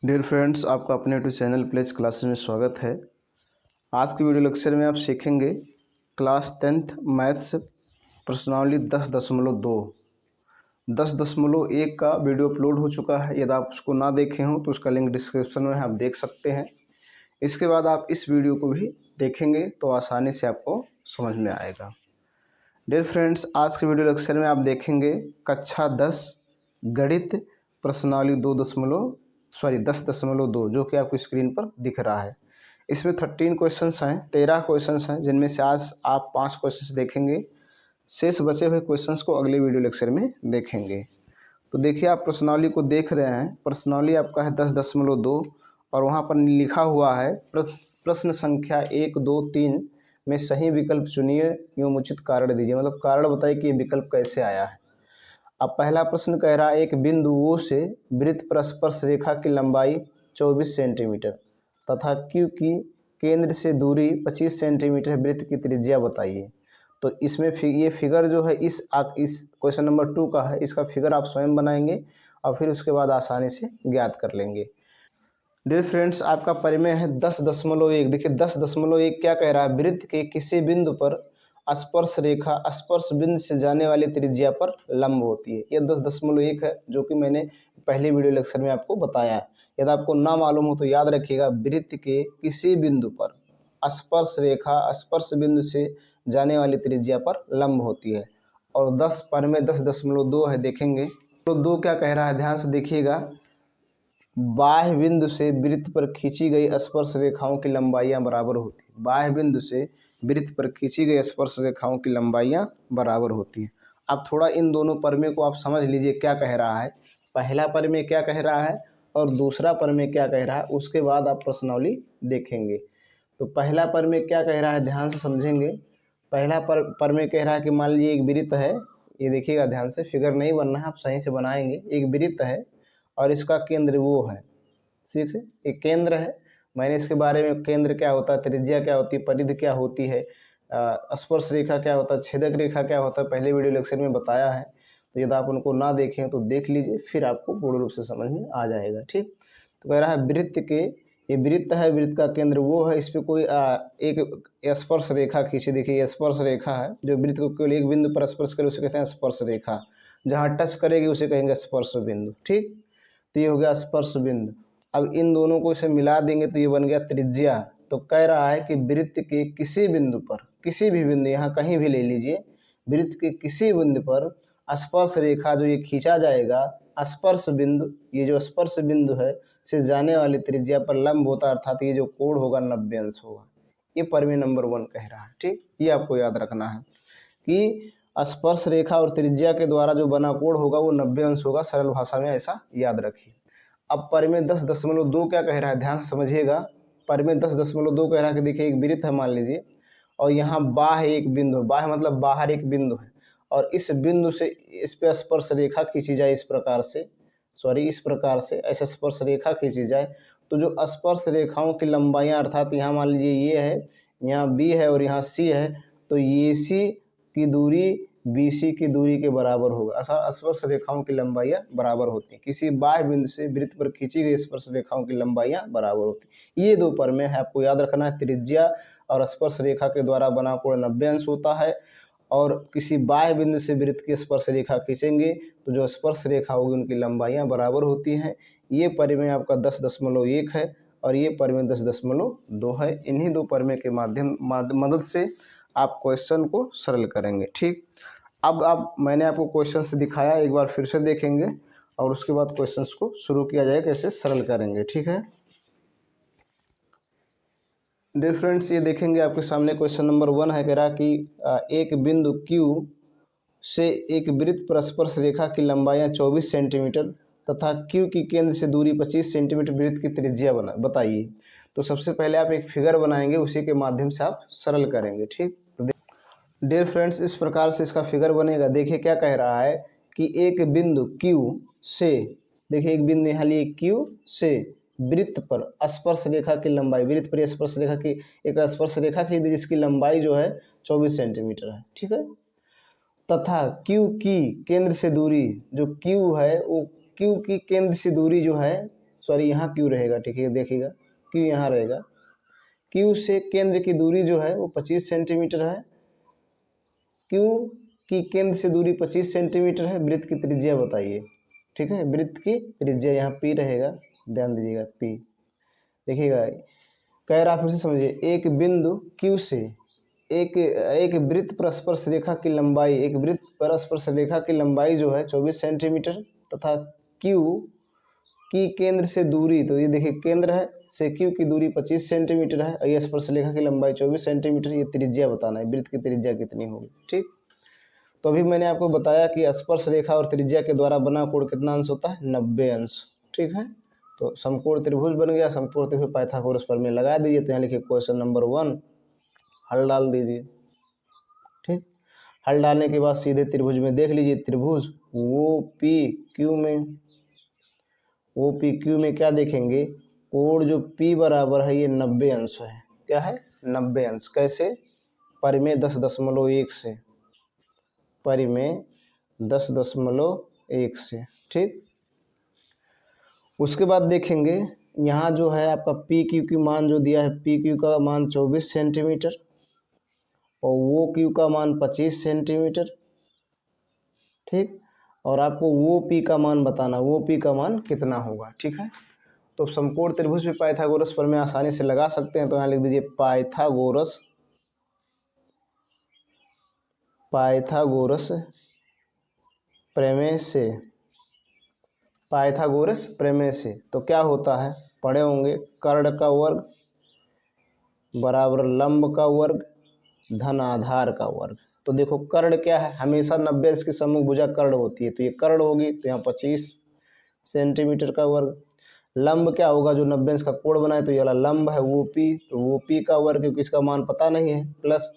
Dear friends, आपका अपने YouTube channel pledge classes में स्वागत है। आज की वीडियो लेक्चर में आप सीखेंगे क्लास 10th मैथ्स प्रश्नावली 10.1 का वीडियो अपलोड हो चुका है। यदि आप उसको ना देखे हों तो उसका लिंक डिस्क्रिप्शन में है, आप देख सकते हैं। इसके बाद आप इस वीडियो को भी देखेंगे तो आसानी से आपको समझ में आएगा। डियर फ्रेंड्स, आज के वीडियो लेक्चर में आप देखेंगे कक्षा 10 गणित प्रश्नावली 10.2 जो कि आपको स्क्रीन पर दिख रहा है। इसमें 13 क्वेश्चंस हैं, 13 क्वेश्चंस हैं, जिनमें से आज आप 5 क्वेश्चंस देखेंगे। शेष बचे हुए क्वेश्चंस को अगले वीडियो लेक्चर में देखेंगे। तो देखिए, आप प्रश्नावली को देख रहे हैं। प्रश्नावली आपका है 10.2 और वहाँ पर लिखा हुआ है प्रश्न संख्या 1, 2, 3 में सही विकल्प चुनिए एवं उचित कारण दीजिए। मतलब कारण बताइए कि ये विकल्प कैसे आया है। अब पहला प्रश्न कह रहा है एक बिंदु O से वृत्त पर स्पर्श रेखा की लंबाई 24 सेंटीमीटर तथा Q की केंद्र से दूरी 25 सेंटीमीटर, वृत्त की त्रिज्या बताइए। तो इसमें ये फिगर जो है इस क्वेश्चन नंबर 2 का है। इसका फिगर आप स्वयं बनाएंगे और फिर उसके बाद आसानी से ज्ञात कर लेंगे। डियर फ्रेंड्स, आपका परिमेय है 10.1। देखिए 10.1 क्या कह रहा है, वृत्त के किसी बिंदु पर स्पर्श रेखा स्पर्श बिंदु से जाने वाली त्रिज्या पर लंब होती है। यह 10.1 है, जो कि मैंने पहले वीडियो लेक्चर में आपको बताया है। यदि आपको ना मालूम हो तो याद रखिएगा, वृत्त के किसी बिंदु पर स्पर्श रेखा स्पर्श बिंदु से जाने वाली त्रिज्या पर लंब होती है। और 10 परिमेय 10.2 है, देखेंगे तो 2 क्या कह रहा है, ध्यान से देखिएगा। बाह्य बिंदु से वृत्त पर खींची गई स्पर्श रेखाओं की लंबाइयां बराबर होती है। बाह्य बिंदु से वृत्त पर खींची गई स्पर्श रेखाओं की लंबाइयां बराबर होती हैं। अब थोड़ा इन दोनों परिमेय को आप समझ लीजिए, क्या कह रहा है। पहला परिमेय क्या कह रहा है और दूसरा परिमेय क्या कह रहा है, उसके बाद आप प्रश्नावली देखेंगे। तो पहला परिमेय क्या कह रहा है, ध्यान से समझेंगे। पहला परिमेय कह रहा है कि मान लीजिए एक वृत्त है। ये देखिएगा ध्यान से, फिगर नहीं बनना है, आप सही से बनाएंगे। एक वृत्त है और इसका केंद्र वो है, ठीक है, एक केंद्र है। मैंने इसके बारे में केंद्र क्या होता है, त्रिज्या क्या होती है, परिधि क्या होती है, स्पर्श रेखा क्या होता है, छेदक रेखा क्या होता है, पहले वीडियो लेक्चर में बताया है। तो यदि आप उनको ना देखें तो देख लीजिए, फिर आपको पूर्ण रूप से समझ में आ जाएगा। ठीक, तो कह रहा है वृत्त के, ये वृत्त है, वृत्त का केंद्र वो है, इस पर कोई एक स्पर्श रेखा खींचे। देखिए ये स्पर्श रेखा है जो वृत्त को केवल एक बिंदु पर स्पर्श करे, उसे कहते हैं स्पर्श रेखा। जहाँ टच करेगी उसे कहेंगे स्पर्श बिंदु। ठीक, तो ये हो गया स्पर्श बिंदु। अब इन दोनों को इसे मिला देंगे तो ये बन गया त्रिज्या। तो कह रहा है कि वृत्त के किसी बिंदु पर, किसी भी बिंदु, यहाँ कहीं भी ले लीजिए, वृत्त के किसी बिंदु पर स्पर्श रेखा जो ये खींचा जाएगा, स्पर्श बिंदु, ये जो स्पर्श बिंदु है से जाने वाली त्रिज्या पर लंब होता है, अर्थात ये जो कोण होगा 90 अंश होगा। ये परिमेय नंबर 1 कह रहा है। ठीक, ये आपको याद रखना है कि स्पर्श रेखा और त्रिज्या के द्वारा जो बना कोण होगा वो 90 अंश होगा। सरल भाषा में ऐसा याद रखिए। अब परिमेय 10.2 क्या कह रहा है, ध्यान से समझिएगा। परिमेय 10.2 कह रहा है कि देखिए एक वृत्त है मान लीजिए, और यहाँ बाह्य एक बिंदु, बाह्य मतलब बाहर एक बिंदु है, और इस बिंदु से इस पे स्पर्श रेखा खींची जाए, इस प्रकार से, इस प्रकार से ऐसे स्पर्श रेखा खींची जाए। तो जो स्पर्श रेखाओं की लंबाइयाँ, अर्थात यहाँ मान लीजिए ये है, यहाँ बी है और यहाँ सी है, तो ये सी की दूरी BC की दूरी के बराबर होगा, अर्थात स्पर्श रेखाओं की लंबाइयाँ बराबर होती हैं। किसी बाह्य बिंदु से वृत्त पर खींची गई स्पर्श रेखाओं की लंबाइयाँ बराबर होती हैं। ये दो परिमेय है, आपको याद रखना है। त्रिज्या और स्पर्श रेखा के द्वारा बना कोण 90 अंश होता है, और किसी बाह्य बिंदु से वृत्त की स्पर्श रेखा खींचेंगे तो जो स्पर्श रेखा होगी उनकी लंबाइयाँ बराबर होती हैं। ये परिमेय आपका 10.1 है और ये परिमेय 10.2 है। इन्हीं दो परिमेय के मदद से आप क्वेश्चन को सरल करेंगे। ठीक, अब मैंने आपको क्वेश्चंस दिखाया, एक बार फिर से देखेंगे और उसके बाद क्वेश्चंस को शुरू किया जाएगा, कैसे सरल करेंगे। ठीक है डियर फ्रेंड्स, ये देखेंगे आपके सामने क्वेश्चन नंबर 1 है। कह रहा कि एक बिंदु Q से एक वृत्त पर स्पर्श रेखा की लंबाइयाँ 24 सेंटीमीटर तथा Q की केंद्र से दूरी 25 सेंटीमीटर, वृत्त की त्रिज्या बताइए। तो सबसे पहले आप एक फिगर बनाएंगे, उसी के माध्यम से आप सरल करेंगे। ठीक, डियर फ्रेंड्स, इस प्रकार से इसका फिगर बनेगा। देखिए क्या कह रहा है कि एक बिंदु Q से, देखिए एक बिंदु यहाँ लिए Q से वृत्त पर स्पर्श रेखा की लंबाई, वृत्त पर स्पर्श रेखा की एक स्पर्श रेखा की जिसकी लंबाई जो है 24 सेंटीमीटर है। ठीक है, तथा Q की केंद्र से दूरी, जो Q है वो Q की केंद्र से दूरी जो है सॉरी यहाँ क्यू रहेगा, ठीक है, देखिएगा क्यू यहाँ रहेगा। क्यू से केंद्र की दूरी जो है वो 25 सेंटीमीटर है। क्यू की केंद्र से दूरी 25 सेंटीमीटर है। वृत्त की त्रिज्या बताइए, ठीक है, वृत्त की त्रिज्या यहाँ पी रहेगा, ध्यान दीजिएगा पी। देखिएगा कह रहा, फिर से समझिए, एक बिंदु क्यू से एक वृत्त परस्पर रेखा की लंबाई, एक वृत्त परस्पर रेखा की लंबाई जो है 24 सेंटीमीटर तथा क्यू की केंद्र से दूरी, तो ये देखिए केंद्र है से क्यू की दूरी 25 सेंटीमीटर है और ये स्पर्श रेखा की लंबाई 24 सेंटीमीटर। ये त्रिज्या बताना है, वृत्त की त्रिज्या कितनी होगी, ठीक। तो अभी मैंने आपको बताया कि स्पर्श रेखा और त्रिज्या के द्वारा बना कोण कितना अंश होता है, 90 अंश, ठीक है। तो समकोण त्रिभुज बन गया। समकोण त्रिभुज पाइथागोरस प्रमेय लगा दीजिए। तो यहाँ लिखिए क्वेश्चन नंबर 1, हल डाल दीजिए, ठीक। हल डालने के बाद सीधे त्रिभुज में देख लीजिए, त्रिभुज ओ पी क्यू में क्या देखेंगे, कोण जो P बराबर है ये 90 अंश है। क्या है, 90 अंश। कैसे, परिमेय 10.1 से, परिमेय 10.1 से, ठीक। उसके बाद देखेंगे यहाँ जो है आपका पी क्यू की मान जो दिया है, पी क्यू का मान 24 सेंटीमीटर और वो क्यू का मान 25 सेंटीमीटर, ठीक। और आपको वो पी का मान बताना, वो पी का मान कितना होगा, ठीक है। तो समकोण त्रिभुज में पाइथागोरस प्रमेय आसानी से लगा सकते हैं। तो यहाँ लिख दीजिए पाइथागोरस प्रमेय से, पाइथागोरस प्रमेय से तो क्या होता है, पढ़े होंगे, कर्ण का वर्ग बराबर लंब का वर्ग धन आधार का वर्ग। तो देखो कर्ण क्या है, हमेशा 90 अंश की सम्मुख भुजा कर्ण होती है, तो ये कर्ण होगी, तो यहाँ 25 सेंटीमीटर का वर्ग। लंब क्या होगा, जो 90 अंश का कोण बनाए, तो ये वाला लंब है वो पी, तो वो पी का वर्ग, क्योंकि इसका मान पता नहीं है, प्लस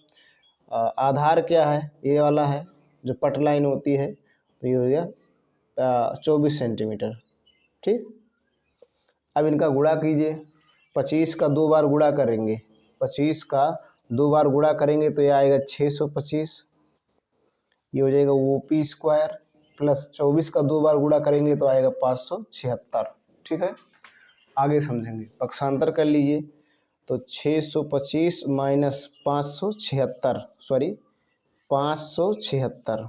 आधार क्या है, ये वाला है जो पट लाइन होती है, तो ये हो गया 24 सेंटीमीटर, ठीक। अब इनका गुणा कीजिए, 25 का 2 बार गुणा करेंगे, 25 का 2 बार गुणा करेंगे तो ये आएगा 625, ये हो जाएगा वो पी स्क्वायर, प्लस 24 का 2 बार गुणा करेंगे तो आएगा 576, ठीक है। आगे समझेंगे, पक्षांतर कर लीजिए, तो 625 माइनस 576, सॉरी 576,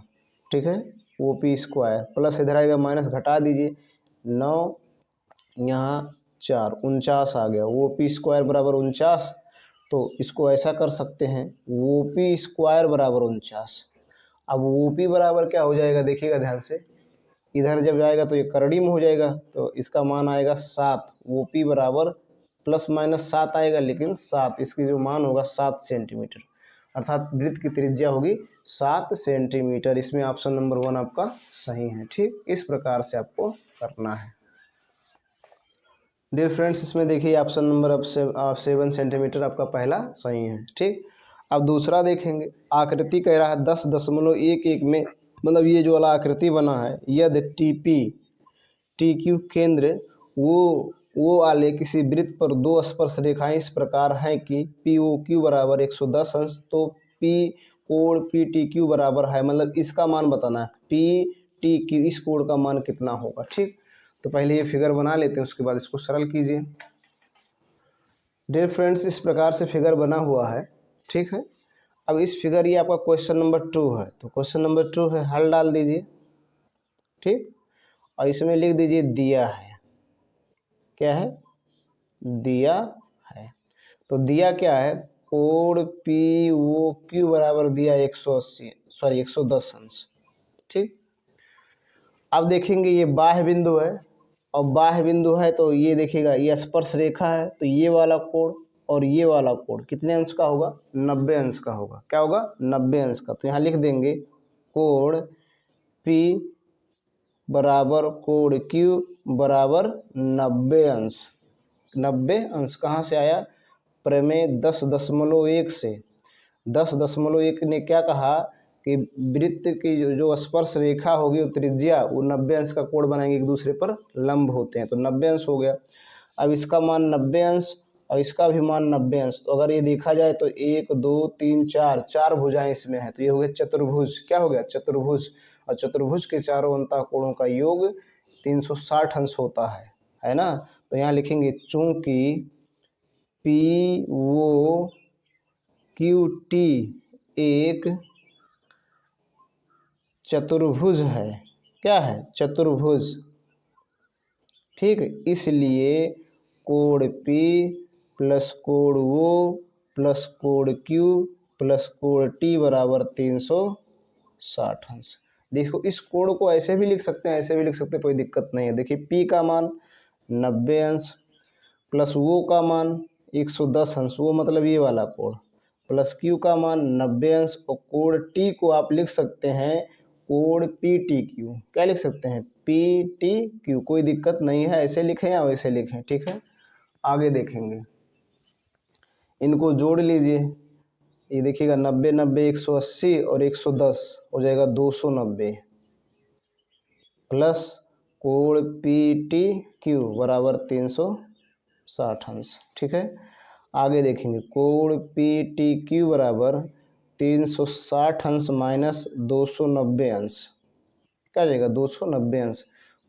ठीक है, वो पी स्क्वायर, प्लस इधर आएगा माइनस, घटा दीजिए, 9 यहाँ 4, 49 आ गया, वो पी स्क्वायर बराबर 49। तो इसको ऐसा कर सकते हैं, वो पी स्क्वायर बराबर 49। अब वो पी बराबर क्या हो जाएगा, देखिएगा ध्यान से, इधर जब जाएगा तो ये करड़ी में हो जाएगा, तो इसका मान आएगा 7। वो पी बराबर प्लस माइनस 7 आएगा, लेकिन 7 इसकी जो मान होगा 7 सेंटीमीटर, अर्थात वृत्त की त्रिज्या होगी 7 सेंटीमीटर। इसमें ऑप्शन नंबर 1 आपका सही है, ठीक। इस प्रकार से आपको करना है। डियर फ्रेंड्स, इसमें देखिए ऑप्शन नंबर अब 7 सेंटीमीटर आपका पहला सही है, ठीक। अब दूसरा देखेंगे, आकृति कह रहा है 10.11 में, मतलब ये जो वाला आकृति बना है, यदि टी क्यू केंद्र वो वाले किसी वृत्त पर 2 स्पर्श रेखाएं इस प्रकार हैं कि पी ओ क्यू बराबर 110 अंश, तो पी कोण पी टी क्यू बराबर है, मतलब इसका मान बताना है, पी टी क्यू इस कोण का मान कितना होगा, ठीक। तो पहले ये फिगर बना लेते हैं, उसके बाद इसको सरल कीजिए। डियर फ्रेंड्स, इस प्रकार से फिगर बना हुआ है, ठीक है। अब इस फिगर, ये आपका क्वेश्चन नंबर 2 है, तो क्वेश्चन नंबर 2 है, हल डाल दीजिए, ठीक। और इसमें लिख दीजिए दिया है, क्या है, दिया है। तो दिया क्या है, कोण पी ओ क्यू बराबर दिया 110 अंश, ठीक। अब देखेंगे ये बाह्य बिंदु है, और बाह्य बिंदु है तो ये देखिएगा ये स्पर्श रेखा है, तो ये वाला कोण और ये वाला कोण कितने अंश का होगा, 90 अंश का होगा। क्या होगा, 90 अंश का। तो यहाँ लिख देंगे कोण P बराबर कोण Q बराबर 90 अंश। 90 अंश कहाँ से आया, प्रमेय 10.1 से। 10.1 ने क्या कहा कि वृत्त की जो स्पर्श रेखा होगी, त्रिज्या, वो 90 अंश का कोण बनाएंगे, एक दूसरे पर लंब होते हैं, तो 90 अंश हो गया। अब इसका मान 90 अंश और इसका भी मान 90 अंश, तो अगर ये देखा जाए तो 1 2 3 4 भुजाएं इसमें है, तो ये हो गया चतुर्भुज। क्या हो गया, चतुर्भुज। और चतुर्भुज के चारों अंतः कोणों का योग 360 अंश होता है ना। तो यहाँ लिखेंगे चूंकि पी वो क्यू टी एक चतुर्भुज है। क्या है? चतुर्भुज। ठीक, इसलिए कोण पी प्लस कोण वो प्लस कोण क्यू प्लस कोण टी बराबर 360 अंश। देखो इस कोण को ऐसे भी लिख सकते हैं, ऐसे भी लिख सकते हैं, कोई दिक्कत नहीं है। देखिए पी का मान 90 अंश प्लस वो का मान 110 अंश, वो मतलब ये वाला कोण, प्लस क्यू का मान 90 अंश, और कोण टी को आप लिख सकते हैं कोण पी टी क्यू। क्या लिख सकते हैं? P T Q. कोई दिक्कत नहीं है, ऐसे लिखें या वैसे लिखें। ठीक है, आगे देखेंगे। इनको जोड़ लीजिए। ये देखिएगा 90 90 180 और 110 हो जाएगा 290 प्लस कोण पी टी क्यू बराबर 360 अंश। ठीक है, आगे देखेंगे। कोण पी टी क्यू बराबर 360 अंश माइनस 290 अंश। क्या हो जाएगा? 290 अंश।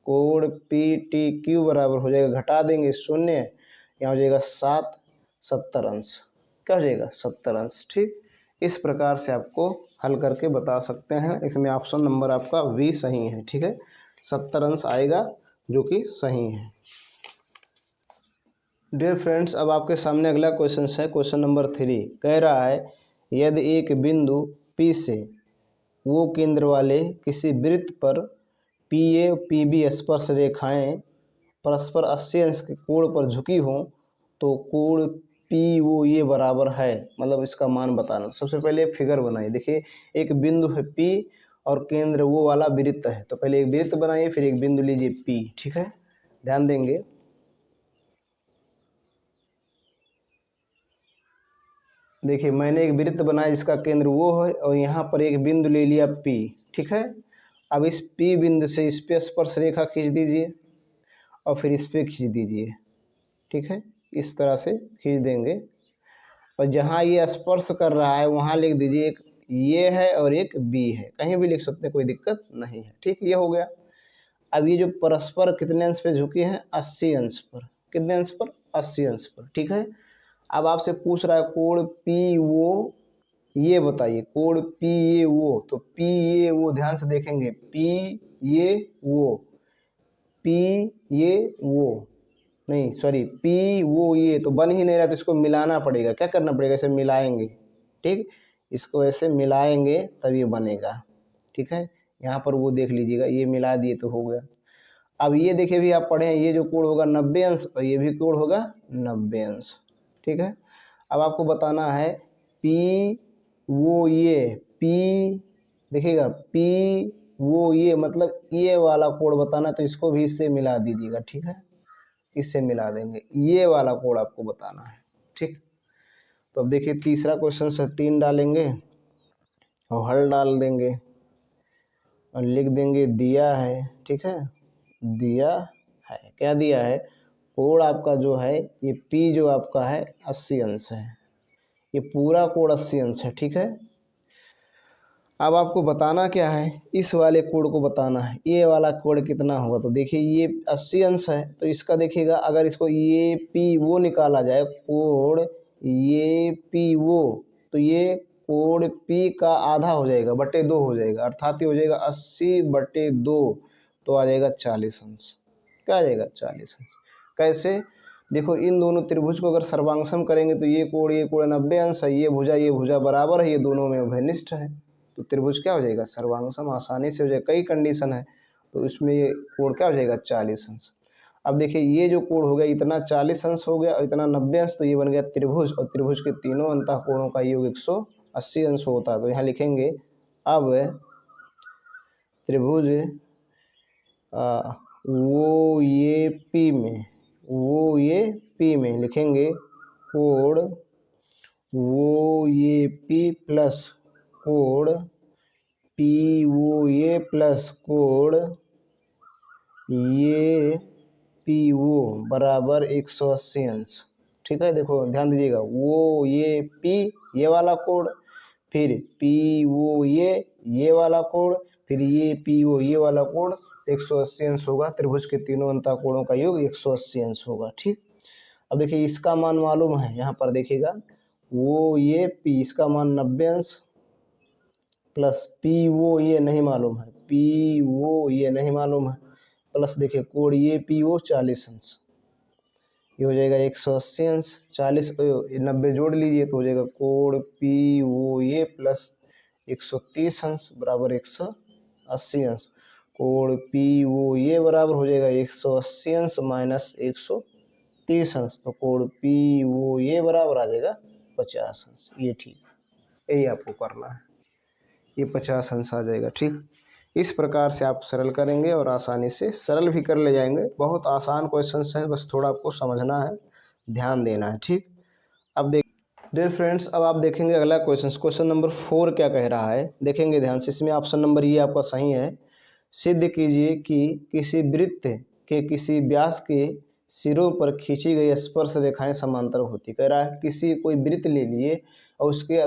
कोण पी टी क्यू बराबर हो जाएगा, घटा देंगे शून्य, यहाँ हो जाएगा 70 अंश। क्या हो जाएगा? 70 अंश। ठीक, इस प्रकार से आपको हल करके बता सकते हैं। इसमें ऑप्शन नंबर आपका वी सही है। ठीक है, 70 अंश आएगा जो कि सही है। डियर फ्रेंड्स, अब आपके सामने अगला क्वेश्चन है, क्वेश्चन नंबर 3। कह रहा है यदि एक बिंदु P से वो केंद्र वाले किसी वृत्त पर पी ए पी बी स्पर्श रेखाएं परस्पर 80 अंश के कोण पर झुकी हों तो कोण पी वो ये बराबर है, मतलब इसका मान बताना। सबसे पहले फिगर बनाइए। देखिए एक बिंदु है P और केंद्र वो वाला वृत्त है, तो पहले एक वृत्त बनाइए, फिर एक बिंदु लीजिए P। ठीक है, ध्यान देंगे। देखिए मैंने एक वृत्त बनाया जिसका केंद्र वो है, और यहाँ पर एक बिंदु ले लिया P। ठीक है, अब इस P बिंदु से इस पे स्पर्श रेखा खींच दीजिए और फिर इस पे खींच दीजिए। ठीक है, इस तरह से खींच देंगे, और जहाँ ये स्पर्श कर रहा है वहाँ लिख दीजिए एक ये है और एक बी है, कहीं भी लिख सकते हैं, कोई दिक्कत नहीं है। ठीक, ये हो गया। अब ये जो परस्पर कितने अंश पे झुकी है? 80 अंश पर। कितने अंश पर? 80 अंश पर। ठीक है, अब आपसे पूछ रहा है कोण पी वो ये बताइए, कोण पी ये वो, तो पी ये वो ध्यान से देखेंगे, पी ये वो, पी ये वो नहीं, सॉरी, पी वो ये तो बन ही नहीं रहा, तो इसको मिलाना पड़ेगा। क्या करना पड़ेगा? इसे मिलाएंगे। ठीक, इसको ऐसे मिलाएंगे तब ये बनेगा। ठीक है, यहाँ पर वो देख लीजिएगा, ये मिला दिए तो हो गया। अब ये देखिए भी आप पढ़े हैं, ये जो कोण होगा 90 अंश और ये भी कोण होगा 90 अंश। ठीक है, अब आपको बताना है पी वो ये, पी देखिएगा पी वो ये मतलब ये वाला कोण बताना, तो इसको भी इससे मिला दीजिएगा। ठीक है, इससे मिला देंगे, ये वाला कोड आपको बताना है। ठीक, तो अब देखिए तीसरा क्वेश्चन से 3 डालेंगे और हल डाल देंगे और लिख देंगे दिया है। ठीक है, दिया है, क्या दिया है? कोड आपका जो है ये P जो आपका है 80 अंश है, ये पूरा कोड 80 अंश है। ठीक है, अब आपको बताना क्या है? इस वाले कोड को बताना है, ये वाला कोड कितना होगा। तो देखिए ये 80 अंश है, तो इसका देखिएगा अगर इसको ये पी वो निकाला जाए, कोड ये पी वो, तो ये कोड पी का आधा हो जाएगा, बटे 2 हो जाएगा, अर्थात ये हो जाएगा 80/2, तो आ जाएगा 40 अंश। क्या आ जाएगा? 40 अंश। कैसे? देखो इन दोनों त्रिभुज को अगर सर्वांगसम करेंगे तो ये कोण 90 अंश है, ये भुजा बराबर है, ये दोनों में उभयनिष्ठ है, तो त्रिभुज क्या हो जाएगा? सर्वांगसम आसानी से हो जाएगा। कई कंडीशन है, तो इसमें ये कोण क्या हो जाएगा? 40 अंश। अब देखिए ये जो कोण हो गया इतना 40 अंश हो गया और इतना 90 अंश, तो ये बन गया त्रिभुज, और त्रिभुज के तीनों अंतः कोणों का योग 180 अंश होता है। तो यहाँ लिखेंगे अब त्रिभुज वो ये पी में, वो ये पी में लिखेंगे कोण वो ये पी प्लस कोण पी वो ये प्लस कोण ये पी वो बराबर 180 अंश। ठीक है, देखो ध्यान दीजिएगा, वो ये पी ये वाला कोण, फिर पी वो ये वाला कोण, फिर ये पी वो ये वाला कोण, 180 अंश होगा। त्रिभुज के तीनों अंतःकोणों का योग 180 अंश होगा। ठीक, अब देखिए इसका मान मालूम है, यहाँ पर देखिएगा वो ये पी, इसका मान 90 अंश प्लस पी वो ये नहीं मालूम है, पी वो ये नहीं मालूम है, प्लस देखिए कोण ये पी वो 40 अंश, ये हो जाएगा 180 अंश। 40 90 जोड़ लीजिए तो हो जाएगा कोण पी वो ये प्लस 130 अंश बराबर 180 अंश। कोण पी वो ये बराबर हो जाएगा 180 अंश माइनस 130 अंश, तो कोण पी वो ये बराबर आ जाएगा 50 अंश। ये ठीक, यही आपको करना है, ये 50 अंश आ जाएगा। ठीक, इस प्रकार से आप सरल करेंगे और आसानी से सरल भी कर ले जाएंगे। बहुत आसान क्वेश्चंस हैं, बस थोड़ा आपको समझना है, ध्यान देना है। ठीक, अब डियर फ्रेंड्स, अब आप देखेंगे अगला क्वेश्चन नंबर 4 क्या कह रहा है, देखेंगे ध्यान से। इसमें ऑप्शन नंबर ये आपका सही है। सिद्ध कीजिए कि किसी वृत्त के किसी व्यास के सिरों पर खींची गई स्पर्श रेखाएं समांतर होती। कह रहा है किसी कोई वृत्त ले लिए और उसके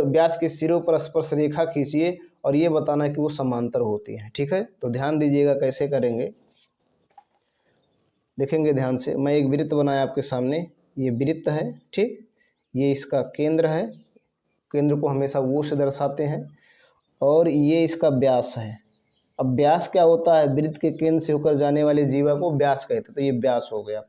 व्यास के सिरों पर स्पर्श रेखा खींचिए और ये बताना है कि वो समांतर होती है। ठीक है, तो ध्यान दीजिएगा कैसे करेंगे, देखेंगे ध्यान से। मैं एक वृत्त बनाया आपके सामने, ये वृत्त है। ठीक, ये इसका केंद्र है, केंद्र को हमेशा वो से दर्शाते हैं, और ये इसका व्यास है। अब व्यास क्या होता है, वृत्त के केंद्र से होकर जाने वाले जीवा को व्यास कहते हैं, तो ये व्यास हो गया।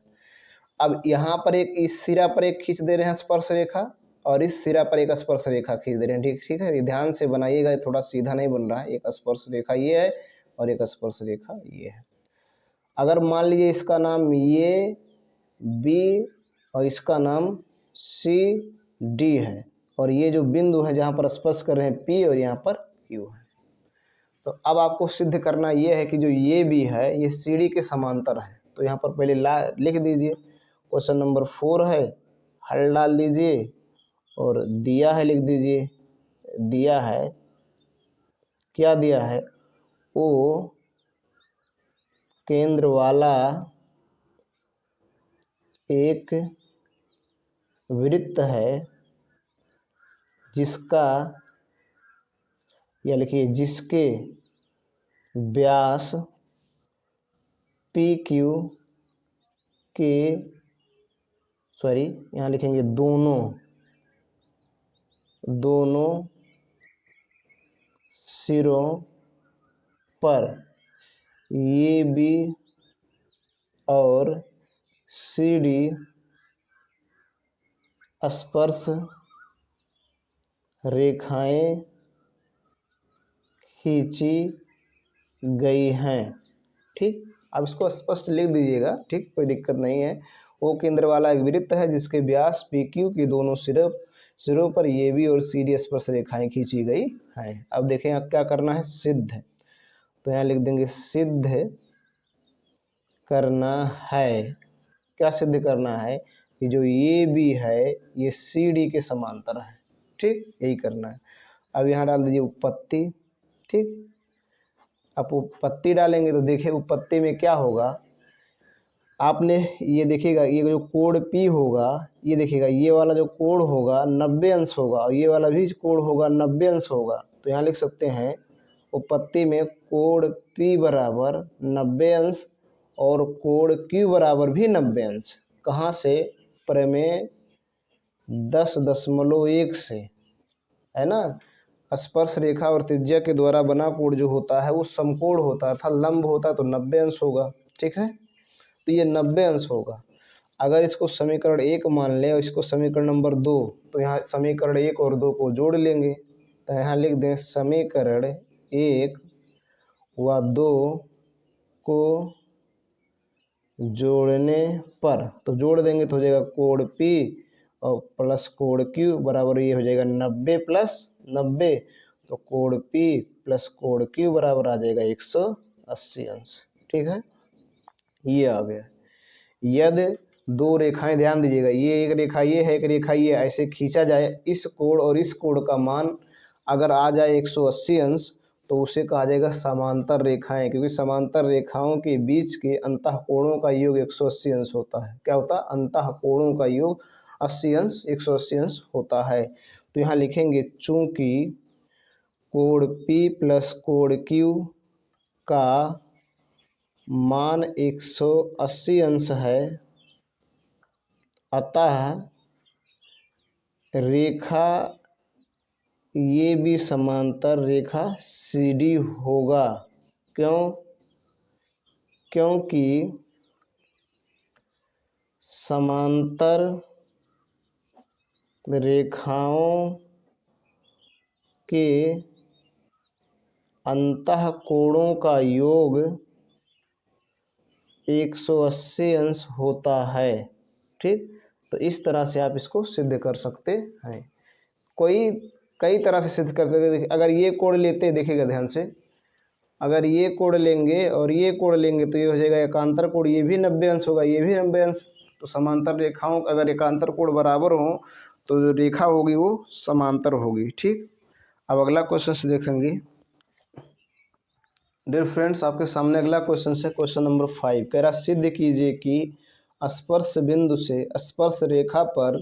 अब यहाँ पर एक इस सिरा पर एक खींच दे रहे हैं स्पर्श रेखा, और इस सिरा पर एक स्पर्श रेखा खींच दे रहे हैं। ठीक है, ध्यान से बनाइएगा, थोड़ा सीधा नहीं बन रहा है। एक स्पर्श रेखा ये है और एक स्पर्श रेखा ये है। अगर मान लीजिए इसका नाम ये बी और इसका नाम सी डी है, और ये जो बिंदु है जहाँ पर स्पर्श कर रहे हैं पी और यहाँ पर क्यू है, तो अब आपको सिद्ध करना ये है कि जो ये भी है ये सी डी के समांतर है। तो यहाँ पर पहले लिख दीजिए, क्वेश्चन नंबर 4 है, हल डाल दीजिए और दिया है लिख दीजिए। दिया है, क्या दिया है, ओ केंद्र वाला एक वृत्त है जिसका, या लिखिए जिसके व्यास पी क्यू के, सॉरी यहाँ लिखेंगे दोनों सिरों पर ये बी और सी डी स्पर्श रेखाएं खींची गई हैं। ठीक, अब इसको स्पष्ट लिख दीजिएगा। ठीक, कोई दिक्कत नहीं है। वो केंद्र वाला एक वृत्त है जिसके व्यास पी क्यू की दोनों सिरों पर ये बी और सी डी स्पर्श रेखाएं खींची गई हैं। अब देखें यहाँ क्या करना है, सिद्ध, तो यहाँ लिख देंगे सिद्ध करना है। क्या सिद्ध करना है कि जो ये बी है ये सी डी के समांतर है। ठीक, यही करना है। अब यहाँ डाल दीजिए उत्पत्ति। ठीक, अब उत्पत्ति डालेंगे तो देखिए उत्पत्ति में क्या होगा, आपने ये देखिएगा, ये जो कोण P होगा, ये देखिएगा ये वाला जो कोण होगा 90 अंश होगा और ये वाला भी कोण होगा 90 अंश होगा। तो यहाँ लिख सकते हैं उत्पत्ति में कोण P बराबर 90 अंश और कोण Q बराबर भी 90 अंश। कहाँ से, प्रमेय 10.1 से, है ना। स्पर्श रेखा और त्रिज्या के द्वारा बना कोण जो होता है वो समकोण होता है, अर्थात लंब होता है, तो 90 अंश होगा। ठीक है, तो ये 90 अंश होगा। अगर इसको समीकरण 1 मान लें और इसको समीकरण नंबर 2, तो यहाँ समीकरण 1 और 2 को जोड़ लेंगे। तो यहाँ लिख दें समीकरण 1 व 2 को जोड़ने पर, तो जोड़ देंगे तो हो जाएगा कोण P और प्लस कोण Q बराबर ये हो जाएगा 90 प्लस 90, तो कोण P प्लस कोण Q बराबर आ जाएगा 180 अंश। ठीक है, ये आ गया। यदि दो रेखाएं, ध्यान दीजिएगा, ये एक रेखा ये है, एक रेखा ये, ऐसे खींचा जाए, इस कोण और इस कोण का मान अगर आ जाए 180 अंश तो उसे कहा जाएगा समांतर रेखाएं, क्योंकि समांतर रेखाओं के बीच के अंतःकोणों का योग 180 अंश होता है। क्या होता है, अंतःकोणों का योग 80 अंश 180 अंश होता है। तो यहाँ लिखेंगे चूंकि कोण P प्लस कोण Q का मान 180 अंश है, अतः रेखा ये भी समांतर रेखा CD होगा। क्यों? क्योंकि समांतर रेखाओं के अंतःकोणों का योग 180 अंश होता है। ठीक, तो इस तरह से आप इसको सिद्ध कर सकते हैं। कई तरह से सिद्ध कर सकते हैं। अगर ये कोण लेते हैं, देखिएगा ध्यान से, अगर ये कोण लेंगे और ये कोण लेंगे तो ये हो जाएगा एकांतर कोण, ये भी 90 अंश होगा, ये भी 90 अंश। तो समांतर रेखाओं अगर एकांतर कोण बराबर हो तो जो रेखा होगी वो समांतर होगी। ठीक, अब अगला क्वेश्चन से देखेंगे। डियर फ्रेंड्स, आपके सामने अगला क्वेश्चन है, क्वेश्चन नंबर 5। कह रहा सिद्ध कीजिए कि स्पर्श बिंदु से स्पर्श रेखा पर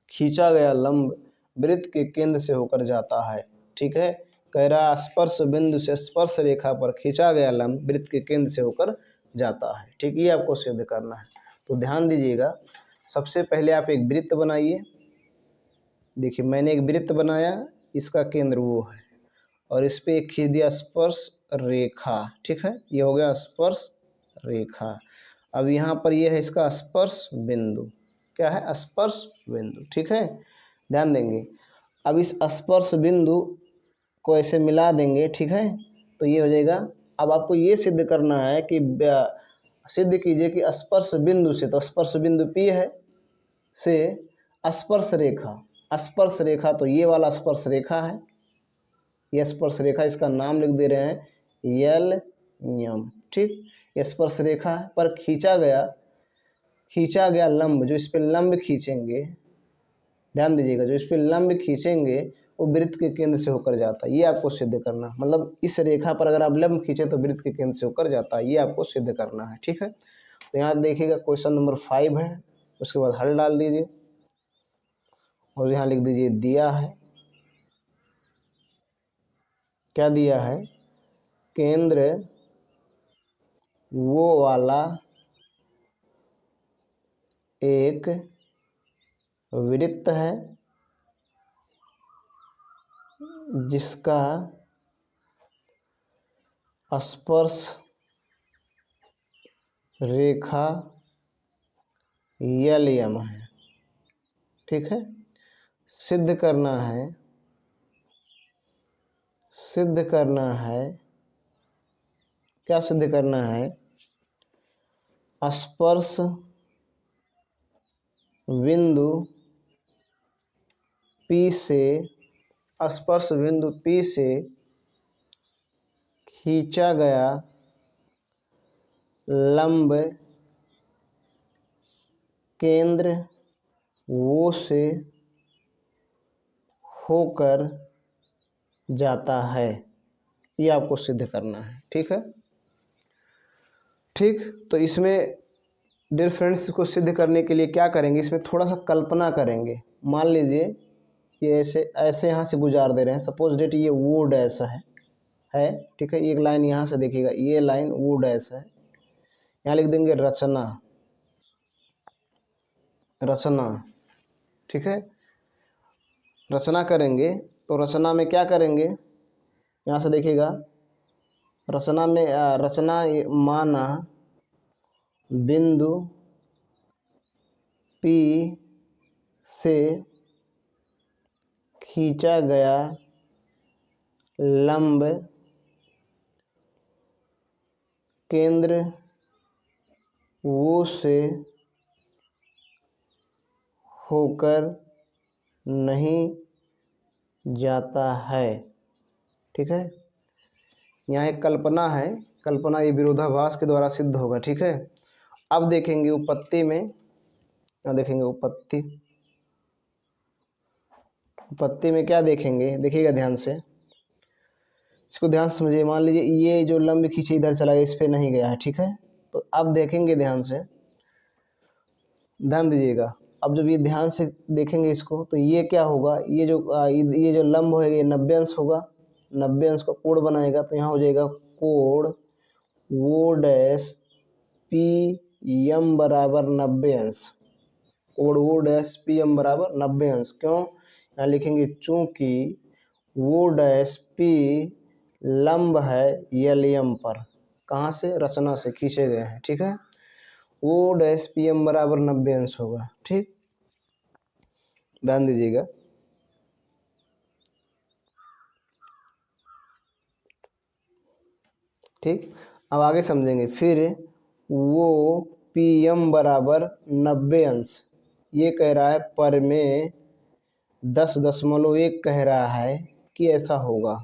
खींचा गया लंब वृत्त के केंद्र से होकर जाता है। ठीक है, कह रहा स्पर्श बिंदु से स्पर्श रेखा पर खींचा गया लंब वृत्त के केंद्र से होकर जाता है। ठीक, ये आपको सिद्ध करना है। तो ध्यान दीजिएगा, सबसे पहले आप एक वृत्त बनाइए। देखिए मैंने एक वृत्त बनाया, इसका केंद्र वो है, और इस पे एक खींच दिया स्पर्श रेखा। ठीक है, ये हो गया स्पर्श रेखा। अब यहाँ पर ये है इसका स्पर्श बिंदु। क्या है? स्पर्श बिंदु। ठीक है, ध्यान देंगे। अब इस स्पर्श बिंदु को ऐसे मिला देंगे। ठीक है, तो ये हो जाएगा। अब आपको ये सिद्ध करना है कि सिद्ध कीजिए कि स्पर्श बिंदु से, तो स्पर्श बिंदु P है, से स्पर्श रेखा तो ये वाला स्पर्श रेखा है, ये स्पर्श रेखा, इसका नाम लिख दे रहे हैं L M। ठीक, ये स्पर्श रेखा पर खींचा गया लंब, जो इस पे लंब खींचेंगे, ध्यान दीजिएगा, जो इस पे लंब खींचेंगे वो वृत्त के केंद्र से होकर जाता है। ये आपको सिद्ध करना, मतलब इस रेखा पर अगर आप लंब खींचे तो वृत्त के केंद्र से होकर जाता है। ये आपको सिद्ध करना है। ठीक है, तो यहाँ देखिएगा क्वेश्चन नंबर 5 है, उसके बाद हल डाल दीजिए और यहाँ लिख दीजिए दिया है। क्या दिया है? केंद्र वो वाला एक वृत्त है जिसका स्पर्श रेखा LM है। ठीक है, सिद्ध करना है क्या सिद्ध करना है? स्पर्श बिंदु P से खींचा गया लंब केंद्र वो से होकर जाता है। ये आपको सिद्ध करना है। ठीक है, ठीक, तो इसमें डियर फ्रेंड्स को सिद्ध करने के लिए क्या करेंगे, इसमें थोड़ा सा कल्पना करेंगे। मान लीजिए ये ऐसे यहाँ से गुजार दे रहे हैं, सपोज डेट ये वो डैश है। ठीक है, एक लाइन यहाँ से देखिएगा, ये लाइन वो डैश है, यहाँ लिख देंगे रचना। ठीक है, रचना करेंगे तो रचना में क्या करेंगे, यहाँ से देखिएगा, रचना माना बिंदु P से खींचा गया लंब केंद्र वो से होकर नहीं जाता है। ठीक है, यहाँ एक कल्पना है, कल्पना ये विरोधाभास के द्वारा सिद्ध होगा। ठीक है, अब देखेंगे उपपत्ति में, यहाँ देखेंगे उपपत्ति में क्या देखेंगे, देखिएगा ध्यान से, इसको ध्यान से समझिए। मान लीजिए ये जो लंब खींचे इधर चला गया, इस पे नहीं गया है। ठीक है, तो अब देखेंगे ध्यान से, ध्यान दीजिएगा। अब जब ये ध्यान से देखेंगे इसको, तो ये क्या होगा, ये जो लंब होगा ये 90 अंश होगा, 90 अंश का कोण बनाएगा, तो यहाँ हो जाएगा कोण वो डैश पी एम बराबर 90 अंश। कोण वो डैश पी एम बराबर 90 अंश। क्यों? यहाँ लिखेंगे चूंकि वो डैश पी लंब है एल एम पर। कहाँ से? रचना से खींचे गए हैं। ठीक है, वो डैश पी एम बराबर 90 अंश होगा। ठीक, ध्यान दीजिएगा। ठीक, अब आगे समझेंगे। फिर वो पी एम बराबर 90 अंश, ये कह रहा है पर में 10.1 कह रहा है कि ऐसा होगा।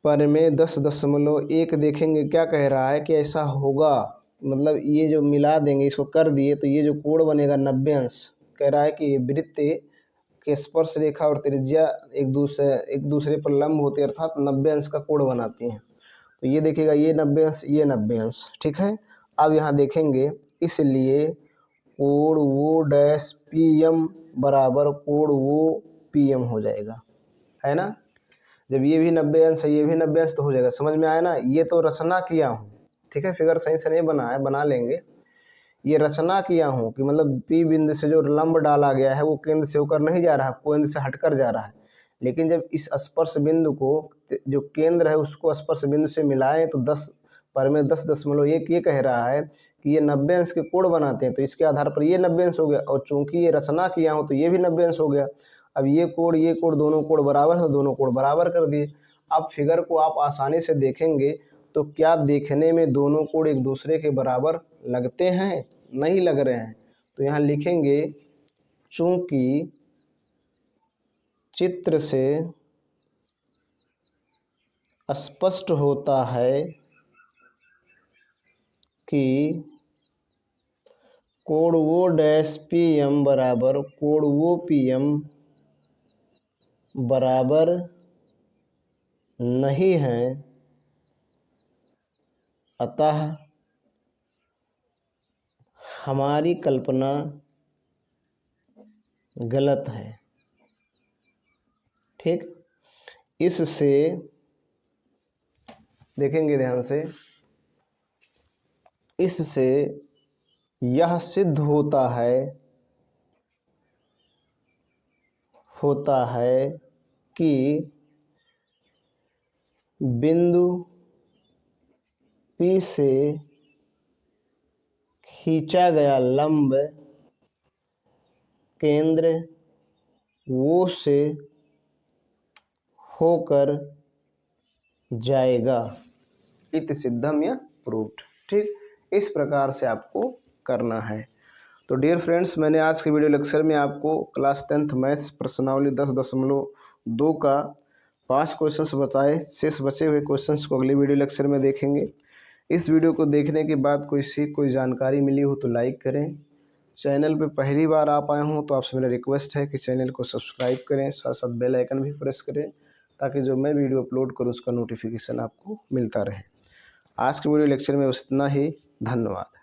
पर में 10.1 देखेंगे क्या कह रहा है कि ऐसा होगा। मतलब ये जो मिला देंगे, इसको कर दिए तो ये जो कोण बनेगा 90 अंश, कह रहा है कि वृत्त के स्पर्श रेखा और त्रिज्या एक दूसरे पर लंब होते हैं, अर्थात 90 अंश का कोण बनाती हैं। तो ये देखिएगा, ये 90 अंश, ये 90 अंश। ठीक है, अब यहाँ देखेंगे, इसलिए कोण वो डैश पी एम बराबर कोण वो पी एम हो जाएगा, है ना। जब ये भी 90 अंश है, ये भी 90 अंश, तो हो जाएगा। समझ में आया ना। ये तो रचना किया हूँ। ठीक है, फिगर सही से नहीं बना है, बना लेंगे। ये रचना किया हूँ कि मतलब पी बिंदु से जो लंब डाला गया है वो केंद्र से होकर नहीं जा रहा है, केंद्र से हटकर जा रहा है। लेकिन जब इस स्पर्श बिंदु को, जो केंद्र है उसको स्पर्श बिंदु से मिलाएं तो 10 पर में 10.1 ये कह रहा है कि ये 90 अंश के कोण बनाते हैं, तो इसके आधार पर ये 90 अंश हो गया। और चूंकि ये रचना किया हूँ तो ये भी 90 अंश हो गया। अब ये कोण दोनों कोण बराबर है, दोनों कोण बराबर कर दिए। अब फिगर को आप आसानी से देखेंगे तो क्या देखने में दोनों कोण एक दूसरे के बराबर लगते हैं? नहीं लग रहे हैं। तो यहाँ लिखेंगे चूंकि चित्र से स्पष्ट होता है कि कोण वो डैश पी एम बराबर कोण वो पी एम बराबर नहीं है, अतः हमारी कल्पना गलत है। ठीक, इससे देखेंगे ध्यान से, इससे यह सिद्ध होता है कि बिंदु P से खींचा गया लंब केंद्र वो से होकर जाएगा। इति सिद्धम या प्रूव्ड। ठीक, इस प्रकार से आपको करना है। तो डियर फ्रेंड्स, मैंने आज के वीडियो लेक्चर में आपको क्लास 10th मैथ्स प्रश्नावली 10.2 का 5 क्वेश्चंस बताए। शेष बचे हुए क्वेश्चंस को अगले वीडियो लेक्चर में देखेंगे। इस वीडियो को देखने के बाद कोई जानकारी मिली हो तो लाइक करें। चैनल पे पहली बार आप आए हों तो आपसे मेरा रिक्वेस्ट है कि चैनल को सब्सक्राइब करें, साथ साथ बेल आइकन भी प्रेस करें, ताकि जो मैं वीडियो अपलोड करूं उसका नोटिफिकेशन आपको मिलता रहे। आज के वीडियो लेक्चर में बस इतना ही। धन्यवाद।